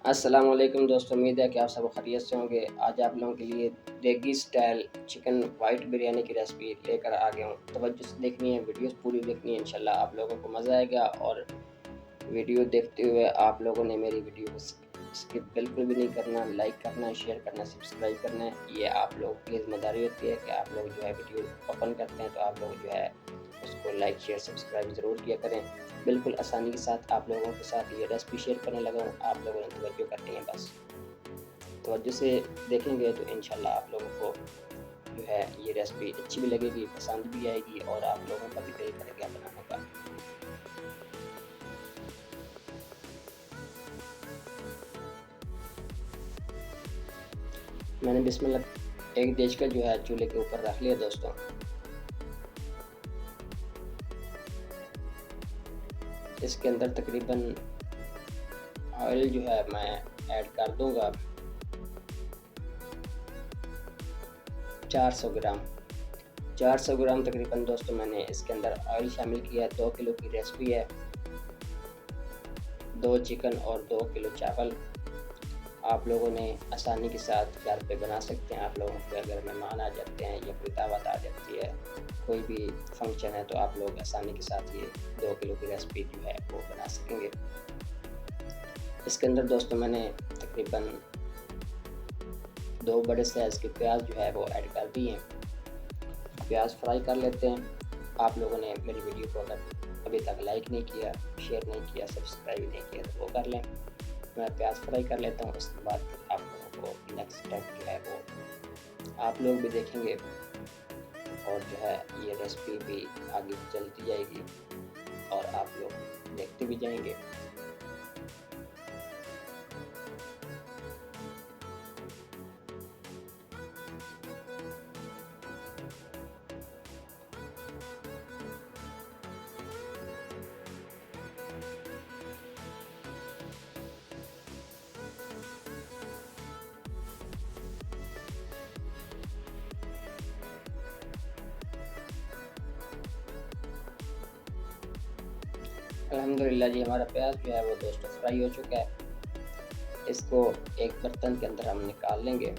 अस्सलामुअलैकुम दोस्तों, उम्मीद है कि आप सब खैरियत से होंगे। आज आप लोगों के लिए देगी स्टाइल चिकन वाइट बिरयानी की रेसिपी लेकर आ गया हूँ। तवज्जो से देखनी है, वीडियोस पूरी देखनी है, इंशाल्लाह आप लोगों को मज़ा आएगा। और वीडियो देखते हुए आप लोगों ने मेरी वीडियो को स्किप बिल्कुल भी नहीं करना, लाइक करना, शेयर करना, सब्सक्राइब करना है। ये आप लोगों की ज़िम्मेदारी होती है कि आप लोग जो है वीडियो ओपन करते हैं तो आप लोग जो है उसको लाइक शेयर सब्सक्राइब ज़रूर किया करें। बिल्कुल आसानी के साथ आप लोगों के साथ ये रेसिपी शेयर करने लगा हूँ, आप लोगों ने तवज्जो करनी है बस। तवज्जो से देखेंगे तो इंशाल्लाह आप लोगों को जो है ये रेसिपी अच्छी भी लगेगी, पसंद भी आएगी और आप लोगों का भी दिल करेगा बनाने का। मैंने बिस्मिल्लाह एक देश का जो है चूल्हे के ऊपर रख लिया दोस्तों। इसके अंदर तकरीबन ऑयल जो है मैं ऐड कर दूंगा 400 ग्राम। 400 ग्राम तकरीबन दोस्तों मैंने इसके अंदर ऑयल शामिल किया है। 2 किलो की रेसिपी है, 2 चिकन और 2 किलो चावल आप लोगों ने आसानी के साथ घर पे बना सकते हैं। आप लोगों के अगर मेहमान आ जाते हैं या कोई दावत आ जाती है, कोई भी फंक्शन है, तो आप लोग आसानी के साथ ये 2 किलो की रेसिपी जो है वो बना सकेंगे। इसके अंदर दोस्तों मैंने तकरीबन 2 बड़े साइज़ के प्याज जो है वो ऐड कर दिए हैं। प्याज फ्राई कर लेते हैं। आप लोगों ने मेरी वीडियो को अगर अभी तक लाइक नहीं किया, शेयर नहीं किया, सब्सक्राइब नहीं किया तो वो कर लें। मैं प्याज फ्राई कर लेता हूँ, उसके बाद आप लोगों को नेक्स्ट स्टेप जो है वो आप लोग भी देखेंगे और जो है ये रेसिपी भी आगे चलती जाएगी और आप लोग देखते भी जाएंगे। अल्हम्दुलिल्लाह जी, हमारा प्याज जो है वो दोस्तों फ्राई हो चुका है। इसको एक बर्तन के अंदर हम निकाल लेंगे।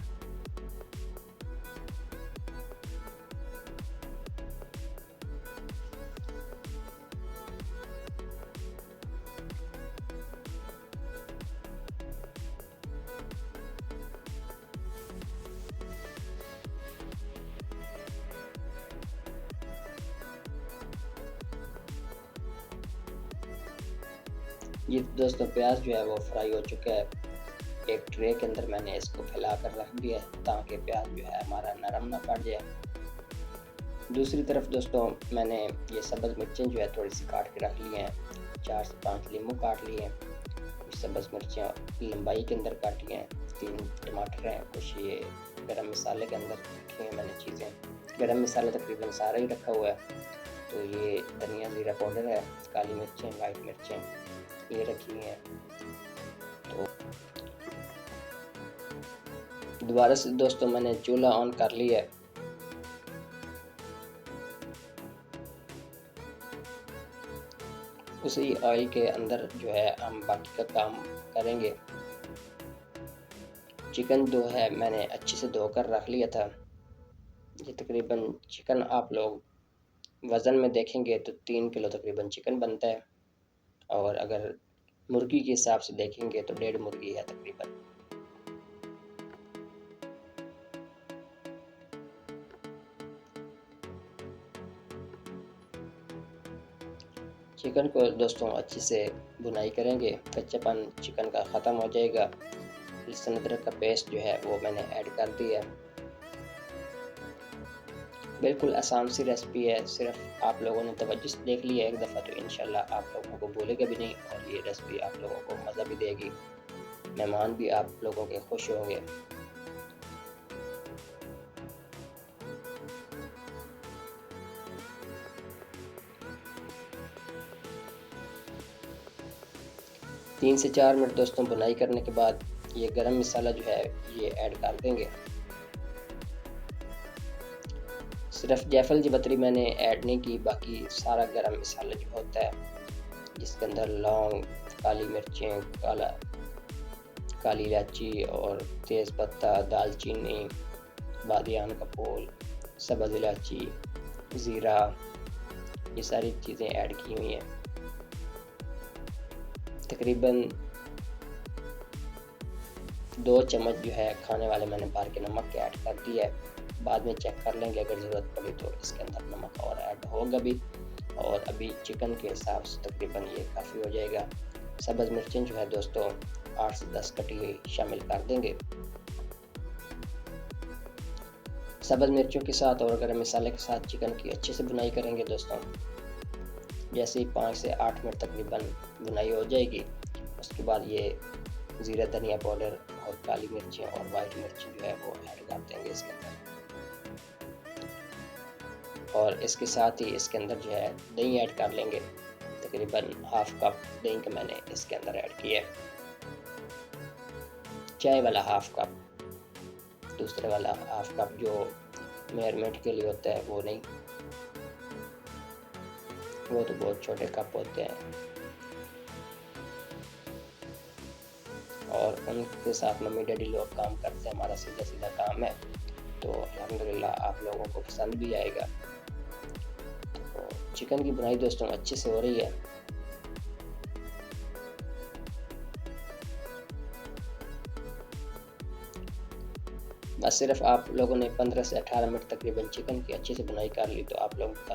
ये दोस्तों प्याज जो है वो फ्राई हो चुका है। एक ट्रे के अंदर मैंने इसको फैला कर रख दिया है ताकि प्याज जो है हमारा नरम ना पड़ जाए। दूसरी तरफ दोस्तों मैंने ये सब्ज़ मिर्चें जो है थोड़ी सी काट के रख ली हैं। 4 से 5 नींबू काट लिए हैं, कुछ सब्ज़ मिर्चें लंबाई के अंदर काटी हैं, 3 टमाटर हैं, कुछ ये गरम मसाले के अंदर रखी हैं मैंने चीज़ें। गरम मसाला तकरीबन सारा ही रखा हुआ है। तो ये धनिया ज़ीरा पाउडर है, काली मिर्चें, वाइट मिर्चें ये रखी हुई हैं। तो दोबारा से दोस्तों मैंने चूल्हा ऑन कर लिया है। उसी ऑयल के अंदर जो है हम बाकी का काम करेंगे। चिकन जो है मैंने अच्छे से धोकर रख लिया था। ये तकरीबन चिकन आप लोग वज़न में देखेंगे तो 3 किलो तकरीबन चिकन बनता है और अगर मुर्गी के हिसाब से देखेंगे तो 1.5 मुर्गी है तकरीबन। चिकन को दोस्तों अच्छे से भुनाई करेंगे, कच्चापन चिकन का ख़त्म हो जाएगा। लहसुन अदरक का पेस्ट जो है वो मैंने ऐड कर दिया है। बिल्कुल आसान सी रेसिपी है, सिर्फ आप लोगों ने तवज्जो से देख लिया एक दफ़ा तो इंशाल्लाह आप लोगों को भूलेगा भी नहीं और ये रेसिपी आप लोगों को मज़ा भी देगी, मेहमान भी आप लोगों के खुश होंगे। तीन से 4 मिनट दोस्तों बुनाई करने के बाद ये गरम मसाला जो है ये ऐड कर देंगे। सिर्फ जायफल जावित्री मैंने ऐड नहीं की, बाकी सारा गरम मसाला जो होता है जिसके अंदर लौंग, काली मिर्चें, काली इलायची और तेज़पत्ता, दालचीनी, बादियान का फूल, सब्ज़ इलायची, ज़ीरा, ये सारी चीज़ें ऐड की हुई हैं। तकरीबन 2 चम्मच जो है खाने वाले मैंने भर के नमक ऐड कर दिया है। बाद में चेक कर लेंगे, अगर ज़रूरत पड़ी तो इसके अंदर नमक और ऐड होगा भी। और अभी चिकन के हिसाब से तकरीबन ये काफ़ी हो जाएगा। सब्ज़ मिर्चें जो है दोस्तों 8 से 10 कटी हुई शामिल कर देंगे। सब्ज़ मिर्चों के साथ और गरम मसाले के साथ चिकन की अच्छे से भुनाई करेंगे दोस्तों। जैसे ही 5 से 8 मिनट तकरीबन भुनाई हो जाएगी, उसके बाद ये ज़ीरा धनिया पाउडर और काली मिर्चें और वाइट मिर्च जो है वो ऐड कर देंगे इसके अंदर। और इसके साथ ही इसके अंदर जो है दही ऐड कर लेंगे। तकरीबन हाफ कप दही का मैंने इसके अंदर ऐड किया है। चाय वाला हाफ कप, दूसरे वाला हाफ कप जो मेजरमेंट के लिए होता है वो नहीं, वो तो बहुत छोटे कप होते हैं। और उनके साथ मम्मी डैडी लोग काम करते हैं, हमारा सीधा सीधा काम है, तो अल्हम्दुलिल्लाह आप लोगों को पसंद भी आएगा। तो चिकन की बुनाई दोस्तों अच्छे से हो रही है। बस सिर्फ आप लोगों ने 15 से 18 मिनट तकरीबन चिकन की अच्छे से बुनाई कर ली तो आप लोगों का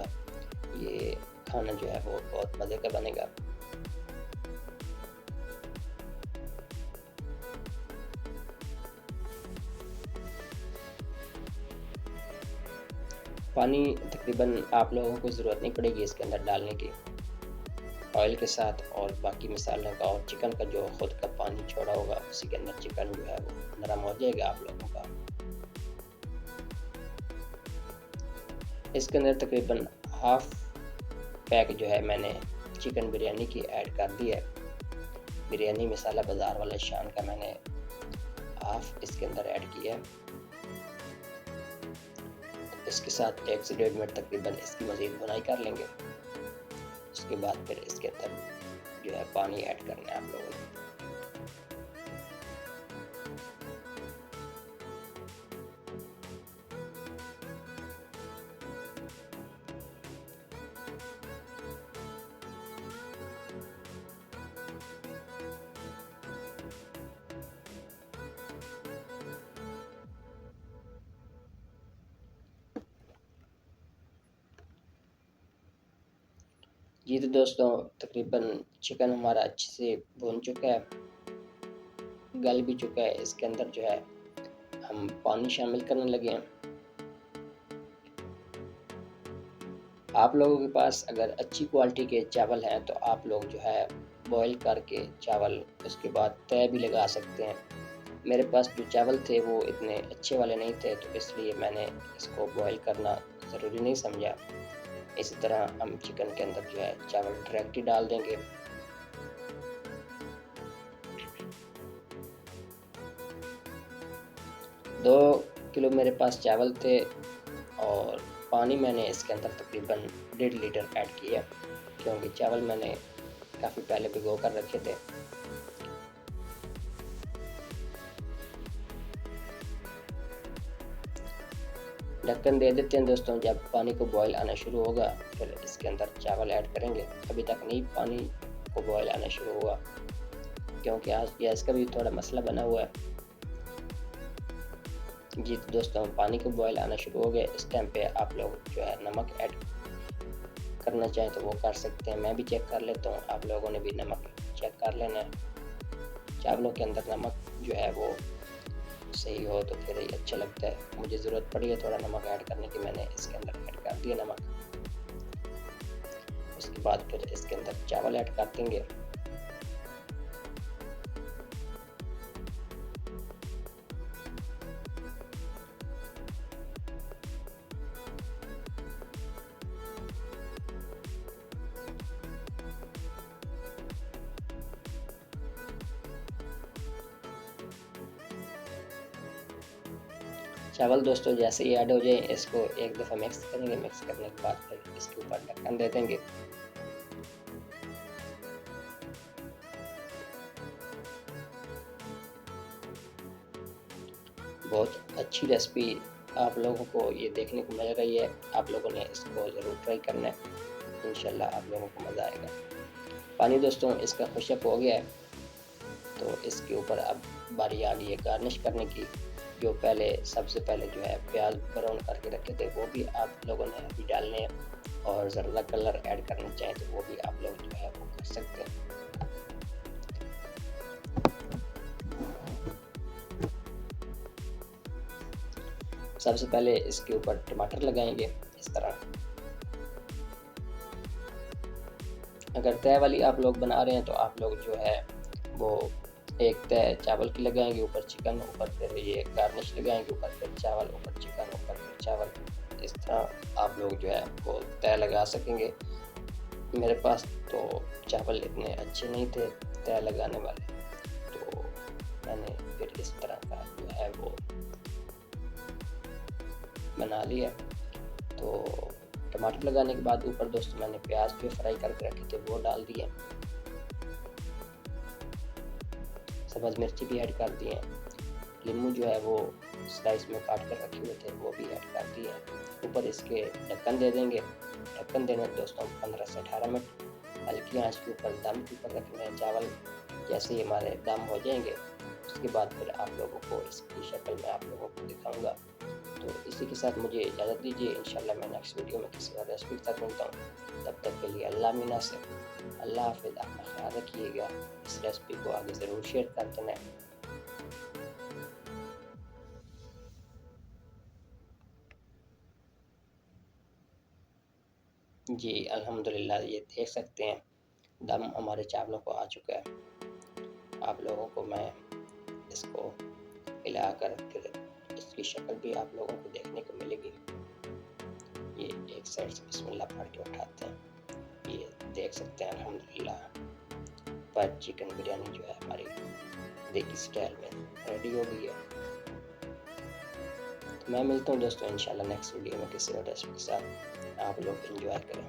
ये खाना जो है वो बहुत मज़े का बनेगा। पानी तकरीबन आप लोगों को ज़रूरत नहीं पड़ेगी इसके अंदर डालने की। ऑयल के साथ और बाकी मसालों का और चिकन का जो खुद का पानी छोड़ा होगा उसी के अंदर चिकन जो है वो नरम हो जाएगा आप लोगों का। इसके अंदर तकरीबन हाफ पैक जो है मैंने चिकन बिरयानी की ऐड कर दी है। बिरयानी मसाला बाज़ार वाला शान का मैंने हाफ इसके अंदर ऐड किया है। इसके साथ 1 से 1.5 मिनट तकरीबन इसकी मज़ीद बुनाई कर लेंगे। उसके बाद फिर इसके अंदर जो है पानी ऐड करना है आप लोगों ने। जी तो दोस्तों तकरीबन चिकन हमारा अच्छे से भुन चुका है, गल भी चुका है। इसके अंदर जो है हम पानी शामिल करने लगे हैं। आप लोगों के पास अगर अच्छी क्वालिटी के चावल हैं तो आप लोग जो है बॉईल करके चावल उसके बाद तय भी लगा सकते हैं। मेरे पास जो चावल थे वो इतने अच्छे वाले नहीं थे, तो इसलिए मैंने इसको बॉईल करना ज़रूरी नहीं समझा। इसी तरह हम चिकन के अंदर जो है चावल डायरेक्ट ही डाल देंगे। 2 किलो मेरे पास चावल थे और पानी मैंने इसके अंदर तकरीबन 1.5 लीटर ऐड किया, क्योंकि चावल मैंने काफ़ी पहले भिगो कर रखे थे। ढक्कन दे देते हैं दोस्तों। जब पानी को बॉयल आना शुरू होगा फिर इसके अंदर चावल ऐड करेंगे। अभी तक नहीं पानी को बॉयल आना शुरू हुआ, क्योंकि आज गैस का भी थोड़ा मसला बना हुआ है। जी तो दोस्तों पानी को बॉयल आना शुरू हो गया। इस टाइम पे आप लोग जो है नमक ऐड करना चाहें तो वो कर सकते हैं। मैं भी चेक कर लेता हूँ, आप लोगों ने भी नमक चेक कर लेना है। चावलों के अंदर नमक जो है वो सही हो तो फिर ही अच्छा लगता है। मुझे ज़रूरत पड़ी है थोड़ा नमक ऐड करने की, मैंने इसके अंदर ऐड कर दिया नमक। उसके बाद फिर इसके अंदर चावल ऐड कर देंगे। चावल दोस्तों जैसे ही ऐड हो जाए इसको एक दफ़ा मिक्स करेंगे। मिक्स करने के बाद फिर इसके ऊपर ढक्कन दे देंगे। बहुत अच्छी रेसिपी आप लोगों को ये देखने को मिल रही है। आप लोगों ने इसको ज़रूर ट्राई करना है, इंशाल्लाह आप लोगों को मज़ा आएगा। पानी दोस्तों इसका खुशक हो गया है, तो इसके ऊपर अब बारी आ गई है गार्निश करने की। जो पहले सबसे पहले जो है प्याज ब्राउन करके रखे थे वो भी आप लोगों ने अभी डालने हैं, और ज़रा कलर ऐड करना चाहें तो वो भी आप लोग जो है वो कर सकते हैं। सबसे पहले इसके ऊपर टमाटर लगाएंगे इस तरह। अगर तय वाली आप लोग बना रहे हैं तो आप लोग जो है वो एक तय चावल की लगाएंगे, ऊपर चिकन, ऊपर फिर ये गार्निश लगाएंगे, ऊपर फिर चावल, ऊपर चिकन, ऊपर फिर चावल। इस तरह आप लोग जो है वो तय लगा सकेंगे। मेरे पास तो चावल इतने अच्छे नहीं थे तय लगाने वाले, तो मैंने फिर इस तरह का जो है वो बना लिया। तो टमाटर लगाने के बाद ऊपर दोस्तों मैंने प्याज जो फ्राई करके रखे थे वो डाल दिए, सब्ज़ मिर्ची भी ऐड कर दिए, नींबू जो है वो स्लाइस में काट कर रखे हुए थे वो भी ऐड कर दिए। ऊपर इसके ढक्कन दे देंगे। ढक्कन देने दोस्तों 15 से 18 मिनट हल्की आंच के ऊपर दम के ऊपर रखने हैं चावल। जैसे ही हमारे दम हो जाएंगे उसके बाद फिर आप लोगों को इसकी शक्ल में आप लोगों को दिखाऊंगा। तो इसी के साथ मुझे इजाज़त दीजिए, इंशाल्लाह मैं नेक्स्ट वीडियो में किसी और रेसिपी के साथ मिलता हूँ। तब तक के लिए अल्लाह मीना से अल्लाह हाफिज़। अपना ख्याल रखिएगा। इस रेसिपी को आगे ज़रूर शेयर कर देना। जी अल्हम्दुलिल्लाह, ये देख सकते हैं दम हमारे चावलों को आ चुका है। आप लोगों को मैं इसको हिलाकर फिर इसकी शक्ल भी आप लोगों को देखने को मिलेगी। ये एक साइड से बिस्मिल्लाह पढ़ के उठाते हैं। ये देख सकते हैं अल्हम्दुलिल्लाह पर चिकन बिरयानी जो है हमारी देसी स्टाइल में रेडी हो गई है। तो मैं मिलता हूँ दोस्तों इंशाल्लाह नेक्स्ट वीडियो में किसी और रेसिपी के साथ। आप लोग एंजॉय करें।